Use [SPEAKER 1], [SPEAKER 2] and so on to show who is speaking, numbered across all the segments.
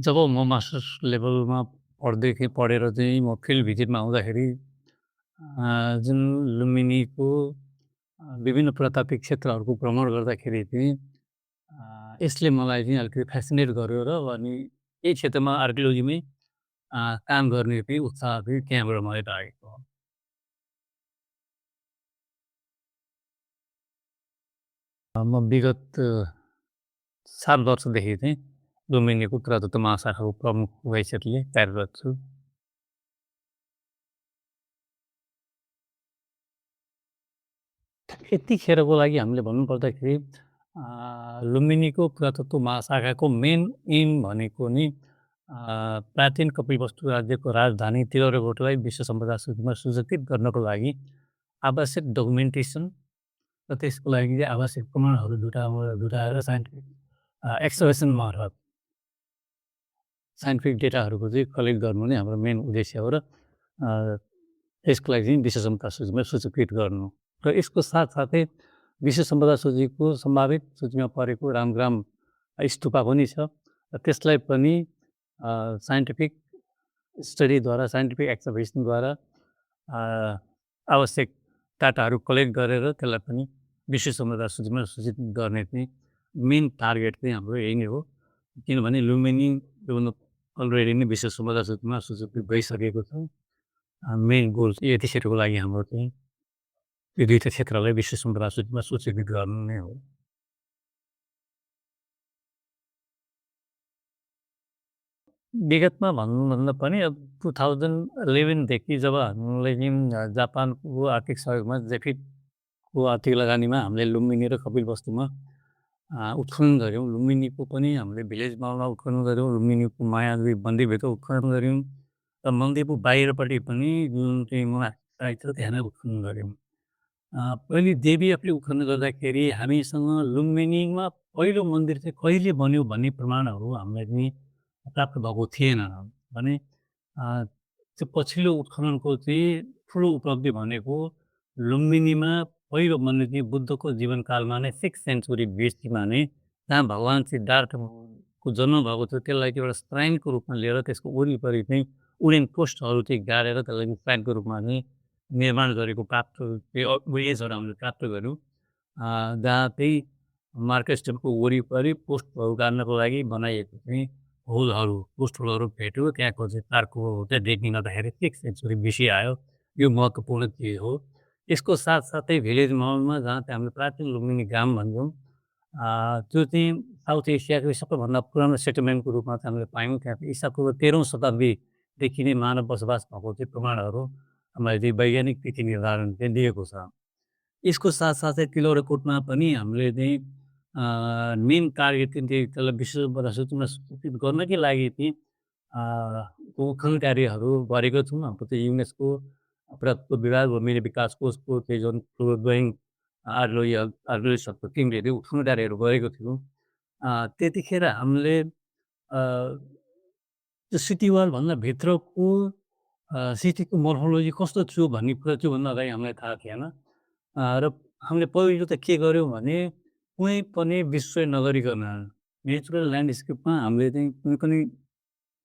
[SPEAKER 1] जब म मास्टर्स लेभलमा पढेर चाहिँ म फिल्ड भिजिटमा आउँदाखेरि जुन लुम्बिनीको विभिन्न पुरातात्विक क्षेत्रहरूको भ्रमण गर्दाखेरि चाहिँ यसले मलाई चाहिँ अलिकति फेसिनेट गर्यो र अनि यही क्षेत्रमा आर्कियोलोजीमै काम गर्ने चाहिँ उत्साह चाहिँ त्यहाँबाट मलाई लागेको हो। म विगत 7 वर्षदेखि चाहिँ लुम्बिनीको पुरातत्व महाशाखाको प्रमुख हैसियतले कार्यरत छु। यतिखेरको लागि हामीले भन्नुपर्दाखेरि लुम्बिनीको पुरातत्व महाशाखाको मेन एम भनेको नि प्राचीन कपिलवस्तु राज्यको राजधानी तिलौरेकोटलाई विश्व सम्पदा सूचीमा सूचीकृत गर्नको लागि आवश्यक डकुमेन्टेसन र त्यसको लागि चाहिँ आवश्यक प्रमाणहरू जुटाएर साइन्टिफिक एक्सकभेसन मार्फत साइन्टिफिक डेटाहरूको चाहिँ कलेक्ट गर्नु नै हाम्रो मेन उद्देश्य हो र यसको लागि चाहिँ विश्व सम्पदा सूचीमा सूचीकृत गर्नु र यसको साथसाथै विश्व सम्पदा सूचीको सम्भावित सूचीमा परेको रामग्राम स्तूपा पनि छ र त्यसलाई पनि साइन्टिफिक स्टडीद्वारा साइन्टिफिक एक्सकभेसनद्वारा आवश्यक डाटाहरू कलेक्ट गरेर त्यसलाई पनि विश्व सम्पदा सूचीमा सूचित गर्ने चाहिँ मेन टार्गेट चाहिँ हाम्रो यही नै हो। किनभने लुम्बिनी अलरेडी नै विश्व सम्पदा सूचीमा सूचीकृत भइसकेको छ। मेन गोल यतिखेरको लागि हाम्रो चाहिँ यो दुईवटा क्षेत्रलाई विश्व सम्पदा सूचीमा सूचीकृत गर्नु नै हो। विगतमा भन्नुभन्दा पनि अब 2011देखि जब हामीलाई चाहिँ जापानको आर्थिक सहयोगमा जेफिटको आर्थिक लगानीमा हामीले लुम्बिनी र कपिलवस्तुमा उत्खनन गऱ्यौँ। लुम्बिनीको पनि हामीले भिलेज मलमा उत्खनन गऱ्यौँ, लुम्बिनीको मायादेवी मन्दिरभित्र उत्खनन गऱ्यौँ र मन्दिरको बाहिरपट्टि पनि जुन चाहिँ मोनास्ट्री छ त्यहाँ नै उत्खनन गऱ्यौँ। पहिले देवीहरूले उत्खनन गर्दाखेरि हामीसँग लुम्बिनीमा पहिलो मन्दिर चाहिँ कहिले बन्यो भन्ने प्रमाणहरू हामीलाई चाहिँ प्राप्त भएको थिएन भने त्यो पछिल्लो उत्खननको चाहिँ ठुलो उपलब्धि भनेको लुम्बिनीमा पहिलो मन्दिर चाहिँ बुद्धको जीवनकालमा नै 6th सेन्चुरी BC-मा नै जहाँ भगवान् सिद्धार्थको जन्म भएको थियो त्यसलाई चाहिँ एउटा श्राइनको रूपमा लिएर त्यसको वरिपरि चाहिँ वुडेन पोस्टहरू चाहिँ गाडेर त्यसलाई श्राइनको रूपमा चाहिँ निर्माण गरेको प्राप्त उयसहरू हामीले प्राप्त गऱ्यौँ। जहाँ चाहिँ मार्केट स्ट्रिटको वरिपरि पोस्टहरू गाड्नको लागि बनाइएको चाहिँ होलहरू पोस्ट होलहरू भेट्यो। त्यहाँको चाहिँ तारको चाहिँ डेटिङ गर्दाखेरि 6th सेन्चुरी BC आयो। यो महत्त्वपूर्ण चिज हो। यसको साथसाथै भिलेज मलमा जहाँ चाहिँ हामीले प्राचीन लुम्बिनी ग्राम भन्छौँ त्यो चाहिँ साउथ एसियाको सबैभन्दा पुरानो सेटलमेन्टको रूपमा चाहिँ हामीले पायौँ। त्यहाँ ईसापूर्व 13औँ शताब्दीदेखि नै मानव बसोबास भएको चाहिँ प्रमाणहरू हामीले चाहिँ वैज्ञानिक तिथि निर्धारण चाहिँ दिएको छ। यसको साथसाथै तिलौरेकोटमा पनि हामीले चाहिँ मेन टार्गेट चाहिँ त्यसलाई विश्व सम्पदा सूचीमा सूचित गर्नकै लागि चाहिँ उत्खनन कार्यहरू गरेको छौँ। हाम्रो चाहिँ युनेस्को पुरातत्व विभाग वा मिनी विकास कोषको चाहिँ जुन गोइङ आर्कियोलोजिस्टहरूको टिमले चाहिँ उत्खनन कार्यहरू गरेको थियौँ। त्यतिखेर हामीले त्यो सिटी वालभन्दा भित्रको सिटीको मोर्फोलोजी कस्तो थियो भन्ने कुरा त्योभन्दा अगाडि हामीलाई थाहा थिएन। र हामीले पहिलो त के गर्यौँ भने कुनै पनि विश्लेषण नगरिकन नेचुरल ल्यान्डस्केपमा हामीले चाहिँ कुनै पनि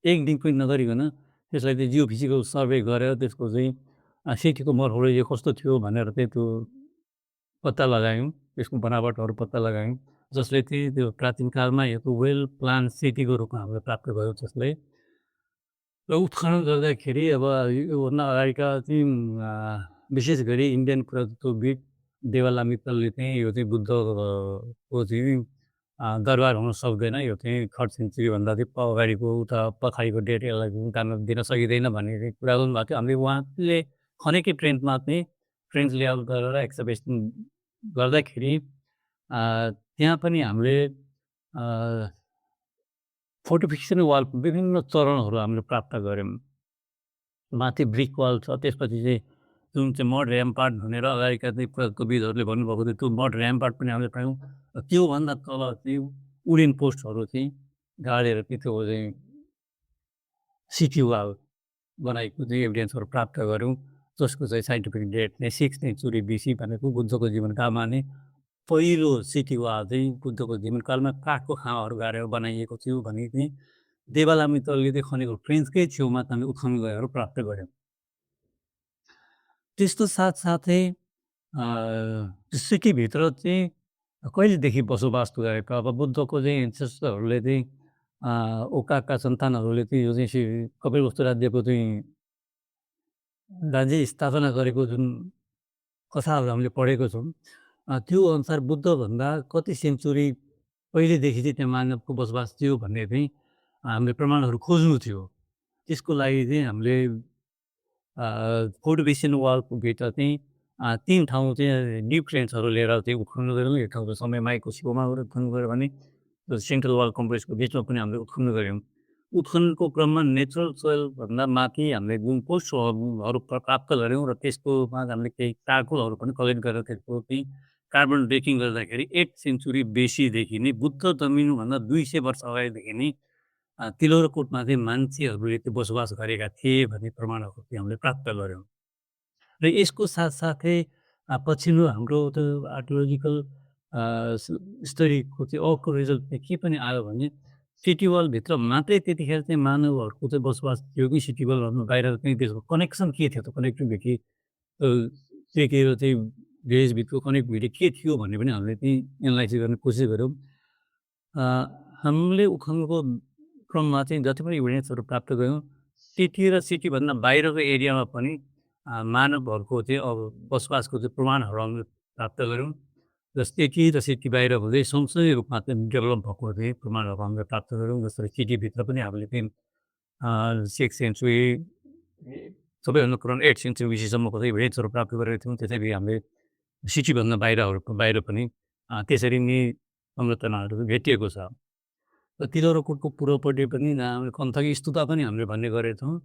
[SPEAKER 1] एक दिन पनि नगरिकन त्यसलाई चाहिँ जियो फिजिकल सर्वे गरेर त्यसको चाहिँ सिटीको मोर्फोलोजी कस्तो थियो भनेर चाहिँ त्यो पत्ता लगायौँ। त्यसको बनावटहरू पत्ता लगायौँ जसले चाहिँ त्यो प्राचीन कालमा यो वेल प्लान सिटीको रूपमा हामीले प्राप्त गऱ्यौँ त्यसलाई। र उत्खनन गर्दाखेरि अब योभन्दा अगाडिका चाहिँ विशेष गरी इन्डियन पुरातत्वविद देवाला मित्तलले चाहिँ यो चाहिँ बुद्धको चाहिँ दरबार हुन सक्दैन, यो चाहिँ 3rd सेन्चुरीभन्दा चाहिँ अगाडिको उता पछाडिको डेट यसलाई दिन सकिँदैन भन्ने चाहिँ कुरा गर्नुभएको थियो। हामीले उहाँले खनेकी ट्रेन्चमा चाहिँ ट्रेन्च लेआउट गरेर एक्सकभेसन गर्दाखेरि त्यहाँ पनि हामीले फोर्टिफिकेसन वालको विभिन्न चरणहरू हामीले प्राप्त गऱ्यौँ। माथि ब्रिक वाल छ, त्यसपछि चाहिँ जुन चाहिँ मड ऱ्याम्पार्ट भनेर अगाडिका चाहिँ पुरातत्वविदहरूले भन्नुभएको थियो त्यो मड ऱ्याम्पार्ट पनि हामीले पायौँ। त्योभन्दा तल चाहिँ वुडेन पोस्टहरू चाहिँ गाडेर चाहिँ त्यो चाहिँ सिटी वाल बनाएको चाहिँ एभिडेन्सहरू प्राप्त गऱ्यौँ जसको चाहिँ साइन्टिफिक डेट चाहिँ 6th सेन्चुरी BC भनेको बुद्धको जीवनकालमा नै पहिलो सिटी वाल चाहिँ बुद्धको जीवनकालमा काठको खाँबाहरू गाडेर बनाइएको थियो भने चाहिँ देवालामी तलले चाहिँ खनेको ट्रेन्चकै छेउमा चाहिँ हामीले उत्खनन गरेर प्राप्त गऱ्यौँ। त्यस्तो साथसाथै सिटीभित्र चाहिँ कहिलेदेखि बसोबास गरेको अब बुद्धको चाहिँ एन्सेस्टरहरूले चाहिँ ओकाका सन्तानहरूले चाहिँ यो चाहिँ कपिलवस्तु राज्यको चाहिँ राज्य स्थापना गरेको जुन कथाहरू हामीले पढेको छौँ त्यो अनुसार बुद्धभन्दा कति सेन्चुरी पहिलेदेखि चाहिँ त्यहाँ मानवको बसोबास थियो भन्ने चाहिँ हामीले प्रमाणहरू खोज्नु थियो। त्यसको लागि चाहिँ हामीले फोर्ट बेसिन वालको भित्र चाहिँ 3 ठाउँ चाहिँ न्युट्रिएन्ट्सहरू लिएर चाहिँ उत्खनन गऱ्यौँ। एक ठाउँ त समय माईको छेउमा गएर उत्खनन गऱ्यो भने सेन्ट्रल वाल कम्प्लेक्सको बिचमा पनि हामीले उत्खनन गऱ्यौँ। उत्खननको क्रममा नेचुरल सोइलभन्दा माथि हामीले जुन पोस्टहरू प्राप्त गऱ्यौँ र त्यसकोमा हामीले केही चारकोलहरू पनि कलेक्ट गरेर त्यसको चाहिँ कार्बन डेटिङ गर्दाखेरि 8 सेन्चुरी बेसीदेखि नै बुद्ध जन्मिनुभन्दा 200 वर्ष अगाडिदेखि नै तिलौरकोटमा चाहिँ मान्छेहरूले चाहिँ बसोबास गरेका थिए भन्ने प्रमाणहरू चाहिँ हामीले प्राप्त गऱ्यौँ। र यसको साथसाथै पछिल्लो हाम्रो त्यो आर्कियोलोजिकल स्टडीको चाहिँ अर्को रिजल्ट चाहिँ के पनि आयो भने सिटी वालभित्र मात्रै त्यतिखेर चाहिँ मानवहरूको चाहिँ बसोबास थियो कि सिटी वालभन्दा बाहिर चाहिँ त्यसको कनेक्सन के थियो त कनेक्टिभिटी के चाहिँ देशभित्रको कनेक्टिभिटी के थियो भन्ने पनि हामीले चाहिँ एनालाइसिस गर्ने कोसिस गऱ्यौँ। हामीले उत्खननको क्रममा चाहिँ जति पनि इभिडेन्सहरू प्राप्त गऱ्यौँ सिटी र सिटीभन्दा बाहिरको एरियामा पनि मानवहरूको चाहिँ अब बसोबासको चाहिँ प्रमाणहरू हामीले प्राप्त गऱ्यौँ र सिटी र सिटी बाहिर हुँदै सँगसँगै रूपमा चाहिँ डेभलप भएको चाहिँ प्रमाणहरू हामीले प्राप्त गऱ्यौँ। जसरी सिटीभित्र पनि हामीले चाहिँ 6 सेन्चुरी सबैभन्दा पुरानो 8 सेन्चुरी विषयसम्मको चाहिँ इभिडेन्सहरू प्राप्त गरेका थियौँ। त्यसरी हामीले सिटीभन्दा बाहिर पनि त्यसरी नै संरचनाहरू भेटिएको छ। र तिलौरकोटको पूर्वपट्टि पनि हामीले कन्थकी स्तुपा पनि हामीले भन्ने गरेका छौँ।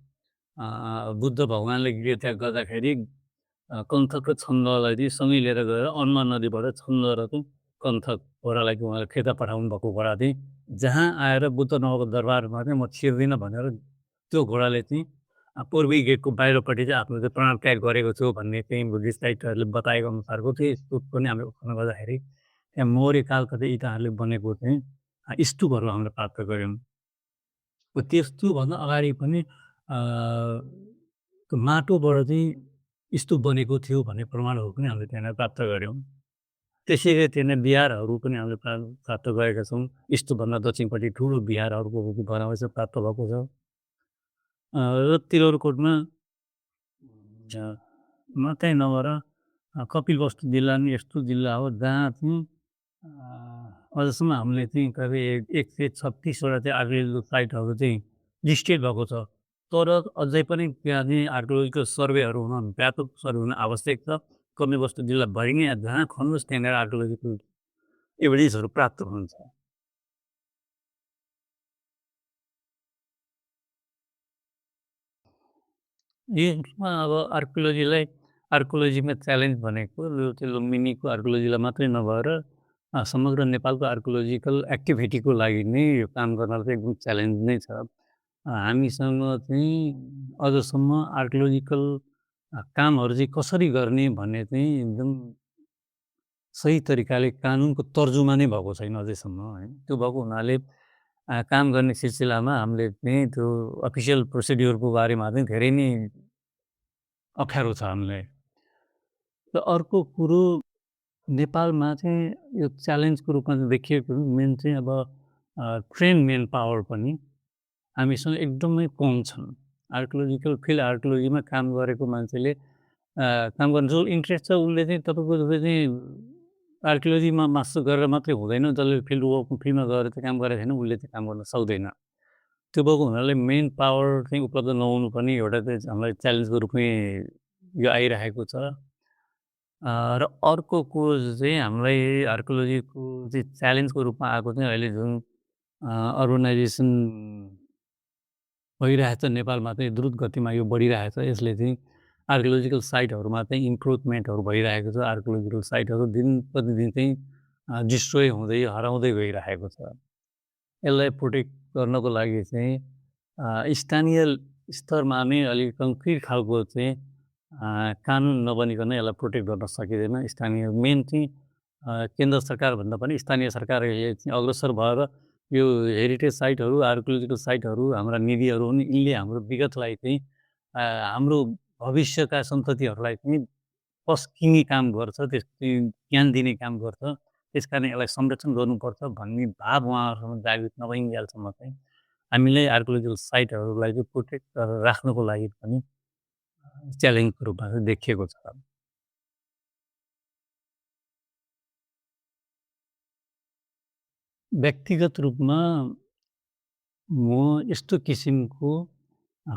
[SPEAKER 1] बुद्ध भगवान्ले गिरत्याग गर्दाखेरि कन्थक र छन्दलाई चाहिँ सँगै लिएर गएर अन्मा नदीबाट छन्द र चाहिँ कन्थक घोडालाई उहाँले फिर्ता पठाउनु भएको घोडा चाहिँ जहाँ आएर बुद्ध नवको दरबारमा चाहिँ म छिर्दिनँ भनेर त्यो घोडाले चाहिँ पूर्वी गेटको बाहिरपट्टि चाहिँ आफ्नो चाहिँ प्राण त्याग गरेको छु भन्ने चाहिँ बुद्धिस्ट साहित्यहरूले बताएको अनुसारको चाहिँ स्तूप पनि हामीले उत्खनन गर्दाखेरि त्यहाँ मौर्य कालका चाहिँ इँटाहरूले बनेको चाहिँ स्तूपहरू हामीले प्राप्त गऱ्यौँ। त्योभन्दा अगाडि पनि माटोबाट चाहिँ स्तूप बनेको थियो भन्ने प्रमाणहरू पनि हामीले त्यहाँनिर प्राप्त गऱ्यौँ। त्यसै गरी त्यहाँनिर बिहारहरू पनि हामीले प्राप्त गरेका छौँ। स्तूपभन्दा दक्षिणपट्टि ठुलो बिहारहरूको बनावट चाहिँ प्राप्त भएको छ। र तिलौरकोटमा मात्रै नभएर कपिलवस्तु जिल्ला नि यस्तो जिल्ला हो जहाँ चाहिँ अझसम्म हामीले चाहिँ करिब 136वटा चाहिँ आर्कियोलोजिकल साइटहरू चाहिँ लिस्टेड भएको छ। तर अझै पनि त्यहाँ चाहिँ आर्कियोलोजिकल सर्वेहरू हुन व्यापक सर्वे हुन आवश्यक छ। कपिलवस्तु जिल्लाभरि नै जहाँ खन्नुहोस् त्यहाँनिर आर्कियोलोजिकल एभिडेन्सहरू प्राप्त हुन्छ। यसमा अब आर्कियोलोजीमा च्यालेन्ज भनेको यो चाहिँ लुम्बिनीको आर्कियोलोजीलाई मात्रै नभएर समग्र नेपालको आर्कियोलोजिकल एक्टिभिटीको लागि नै यो काम गर्न चाहिँ एकदम च्यालेन्ज नै छ। हामीसँग चाहिँ अझसम्म आर्कियोलोजिकल कामहरू चाहिँ कसरी गर्ने भन्ने चाहिँ एकदम सही तरिकाले कानुनको तर्जुमा नै भएको छैन अझैसम्म है। त्यो भएको हुनाले काम गर्ने सिलसिलामा हामीले चाहिँ त्यो अफिसियल प्रोसिड्युरको बारेमा चाहिँ धेरै नै अप्ठ्यारो छ हामीलाई। र अर्को कुरो नेपालमा चाहिँ यो च्यालेन्जको रूपमा देखिएको मेन चाहिँ अब ट्रेन मेन पावर पनि हामीसँग एकदमै कम छन्। आर्कियोलोजिकल फिल्ड आर्कियोलोजीमा काम गरेको मान्छेले काम गर्ने जो इन्ट्रेस्ट छ उसले चाहिँ तपाईँको चाहिँ आर्कियोलोजीमा मास्टर गरेर मात्रै हुँदैन। जसले फिल्डमा गएर चाहिँ काम गरेको छैन उसले चाहिँ काम गर्न सक्दैन। त्यो भएको हुनाले मेन पावर चाहिँ उपलब्ध नहुनु पनि एउटा चाहिँ हामीलाई च्यालेन्जको रूपमै यो आइरहेको छ। र अर्को कुरो चाहिँ हामीलाई आर्कियोलोजीको चाहिँ च्यालेन्जको रूपमा आएको चाहिँ अहिले जुन अर्बनाइजेसन भइरहेछ नेपालमा चाहिँ द्रुत गतिमा यो बढिरहेछ। यसले चाहिँ आर्कियोलोजिकल साइटहरूमा चाहिँ इम्प्रुभमेन्टहरू भइरहेको छ। आर्कियोलोजिकल साइटहरू दिन प्रतिदिन चाहिँ डिस्ट्रोय हुँदै हराउँदै गइरहेको छ। यसलाई प्रोटेक्ट गर्नको लागि चाहिँ स्थानीय स्तरमा नै अलिक कङ्क्रिट खालको चाहिँ कानुन नबनिकन यसलाई प्रोटेक्ट गर्न सकिँदैन। स्थानीय मेन चाहिँ केन्द्र सरकारभन्दा पनि स्थानीय सरकारले चाहिँ अग्रसर भएर यो हेरिटेज साइटहरू, आर्कियोलोजिकल साइटहरू हाम्रा निधिहरू हुन्। यिनले हाम्रो विगतलाई चाहिँ हाम्रो भविष्यका सन्ततिहरूलाई पनि पस्किने काम गर्छ, ज्ञान दिने काम गर्छ। त्यसकारण यसलाई संरक्षण गर्नुपर्छ भन्ने भाव उहाँहरूसम्म जागृत नभइन्जेलसम्म चाहिँ हामीले आर्कियोलोजिकल साइटहरूलाई चाहिँ प्रोटेक्ट गरेर राख्नको लागि पनि च्यालेन्जको रूपमा चाहिँ देखिएको छ। व्यक्तिगत रूपमा म यस्तो किसिमको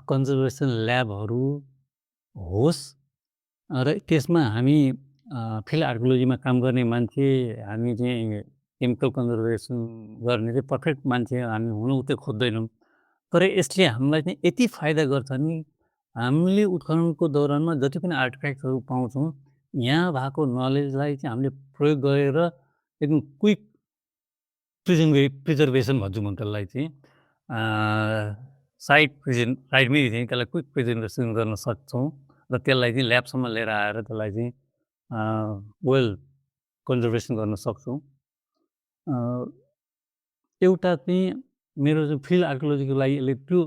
[SPEAKER 1] कन्जर्भेसन ल्याबहरू होस् र त्यसमा हामी फिल्ड आर्कियोलोजीमा काम गर्ने मान्छे, हामी चाहिँ केमिकल कन्जर्भेसन गर्ने चाहिँ पर्फेक्ट मान्छे हामी हुनु चाहिँ खोज्दैनौँ। तर यसले हामीलाई चाहिँ यति फाइदा गर्छ नि, हामीले उत्खननको दौरानमा जति पनि आर्टिफ्याक्टहरू पाउँछौँ, यहाँ भएको नलेजलाई चाहिँ हामीले प्रयोग गरेर एकदम क्विक प्रिजर्भेसन भन्छु म त्यसलाई चाहिँ साइडमै चाहिँ त्यसलाई क्विक प्रिजर्भेसन गर्न सक्छौँ र त्यसलाई चाहिँ ल्याबसम्म लिएर आएर त्यसलाई चाहिँ वेल कन्जर्भेसन गर्न सक्छौँ। एउटा चाहिँ मेरो चाहिँ फिल्ड आर्कियोलोजीको लागि यसले त्यो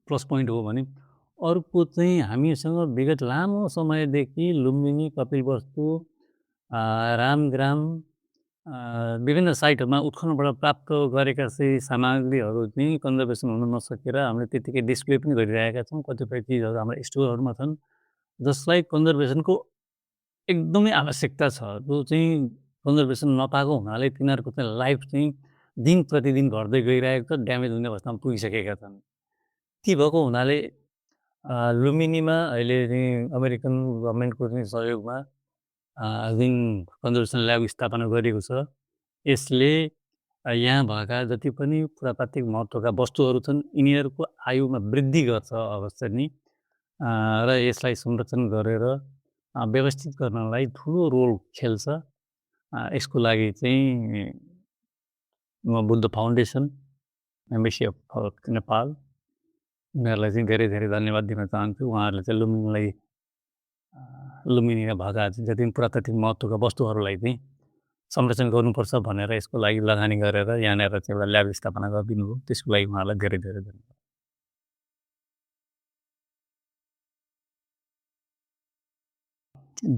[SPEAKER 1] प्लस पोइन्ट हो भने, अर्को चाहिँ हामीसँग विगत लामो समयदेखि लुम्बिनी, कपिलवस्तु, रामग्राम विभिन्न साइटहरूमा उत्खननबाट प्राप्त गरेका चाहिँ सामग्रीहरू चाहिँ कन्जर्भेसन हुन नसकेर हामीले त्यतिकै डिस्प्ले पनि गरिरहेका छौँ। कतिपय चिजहरू हाम्रो स्टोरहरूमा छन् जसलाई कन्जर्भेसनको एकदमै आवश्यकता छ, जो चाहिँ कन्जर्भेसन नपाएको हुनाले तिनीहरूको चाहिँ लाइफ चाहिँ दिन प्रतिदिन घट्दै गइरहेको छ, ड्यामेज हुने अवस्थामा पुगिसकेका छन्। ती भएको हुनाले लुम्बिनीमा अहिले चाहिँ अमेरिकन गभर्मेन्टको चाहिँ सहयोगमा जुन कन्जर्भेसन ल्याब स्थापना गरिएको छ, यसले यहाँ भएका जति पनि पुरातात्विक महत्त्वका वस्तुहरू छन्, यिनीहरूको आयुमा वृद्धि गर्छ अवश्य नै, र यसलाई संरक्षण गरेर व्यवस्थित गर्नलाई ठुलो रोल खेल्छ। यसको लागि चाहिँ म Buddha foundation, embassy of Nepal, उनीहरूलाई चाहिँ धेरै धेरै धन्यवाद दिन चाहन्छु। उहाँहरूले चाहिँ लुम्बिनीमा भएका जति पनि पुरातात्विक महत्त्वका वस्तुहरूलाई चाहिँ संरक्षण गर्नुपर्छ भनेर यसको लागि लगानी गरेर यहाँनिर चाहिँ एउटा ल्याब स्थापना गरिदिनु हो। त्यसको लागि उहाँहरूलाई धेरै धेरै धन्यवाद।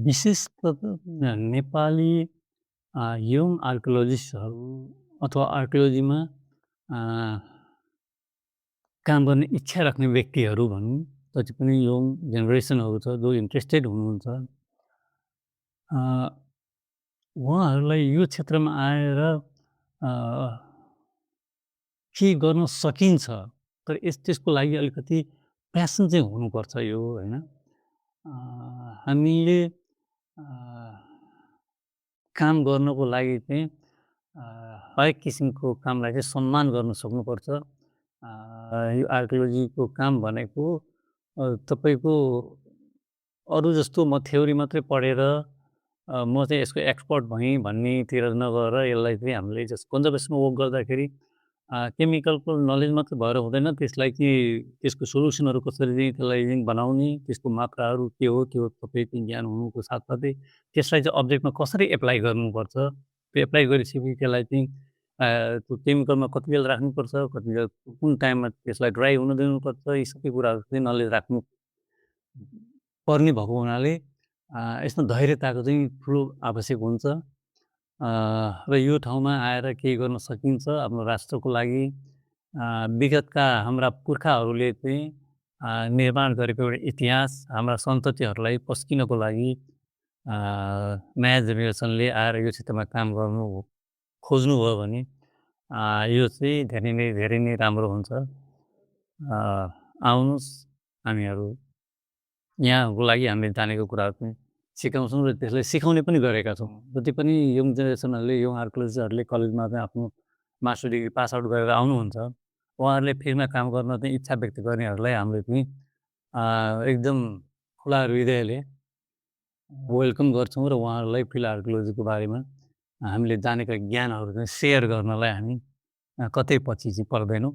[SPEAKER 1] विशेषतः नेपाली यङ आर्कियोलोजिस्टहरू अथवा आर्कियोलोजीमा काम गर्ने इच्छा राख्ने व्यक्तिहरू भनौँ, जति पनि यङ जेनेरेसनहरू छ जो इन्ट्रेस्टेड हुनुहुन्छ, उहाँहरूलाई यो क्षेत्रमा आएर के गर्न सकिन्छ, तर त्यसको लागि अलिकति प्यासन चाहिँ हुनुपर्छ यो, होइन? हामीले काम गर्नको लागि चाहिँ हरेक किसिमको कामलाई चाहिँ सम्मान गर्न सक्नुपर्छ। यो आर्कियोलोजीको काम भनेको तपाईँको अरू जस्तो म थ्योरी मात्रै पढेर म चाहिँ यसको एक्सपर्ट भएँ भन्नेतिर नगएर यसलाई चाहिँ हामीले कन्जर्भेसन वर्क गर्दाखेरि केमिकलको नलेज मात्रै भएर हुँदैन, त्यसलाई चाहिँ त्यसको सोल्युसनहरू कसरी चाहिँ त्यसलाई चाहिँ बनाउने, त्यसको मात्राहरू के हो त्यो सबै चाहिँ ज्ञान हुनुको साथसाथै त्यसलाई चाहिँ अब्जेक्टमा कसरी एप्लाई गर्नुपर्छ, त्यो एप्लाई गरिसकेपछि त्यसलाई चाहिँ त्यो केमिकलमा कति बेला राख्नुपर्छ, कति बेला कुन टाइममा त्यसलाई ड्राई हुन दिनुपर्छ, यी सबै कुराहरू चाहिँ नलेज राख्नु पर्ने भएको हुनाले यसमा धैर्यताको चाहिँ ठुलो आवश्यक हुन्छ। र यो ठाउँमा आएर केही गर्न सकिन्छ आफ्नो राष्ट्रको लागि। विगतका हाम्रा पुर्खाहरूले चाहिँ निर्माण गरेको एउटा इतिहास हाम्रा सन्ततिहरूलाई पस्किनको लागि नयाँ जेनेरेसनले आएर यो क्षेत्रमा काम गर्नु खोज्नुभयो भने यो चाहिँ धेरै नै राम्रो हुन्छ। आउनुहोस्, हामीहरू यहाँको लागि हामीले जानेको कुराहरू पनि सिकाउँछौँ र त्यसलाई सिकाउने पनि गरेका छौँ। जति पनि यङ जेनेरेसनहरूले, यङ आर्कियोलोजिस्टहरूले कलेजमा चाहिँ आफ्नो मास्टर डिग्री पास आउट गरेर आउनुहुन्छ, उहाँहरूले फिल्डमा काम गर्न चाहिँ इच्छा व्यक्त गर्नेहरूलाई हामीले पनि एकदम खुला हृदयले वेलकम गर्छौँ र उहाँहरूलाई फिल्ड आर्कियोलोजीको बारेमा हामीले जानेका ज्ञानहरू चाहिँ सेयर गर्नलाई हामी कतै पछि चाहिँ पर्दैनौँ।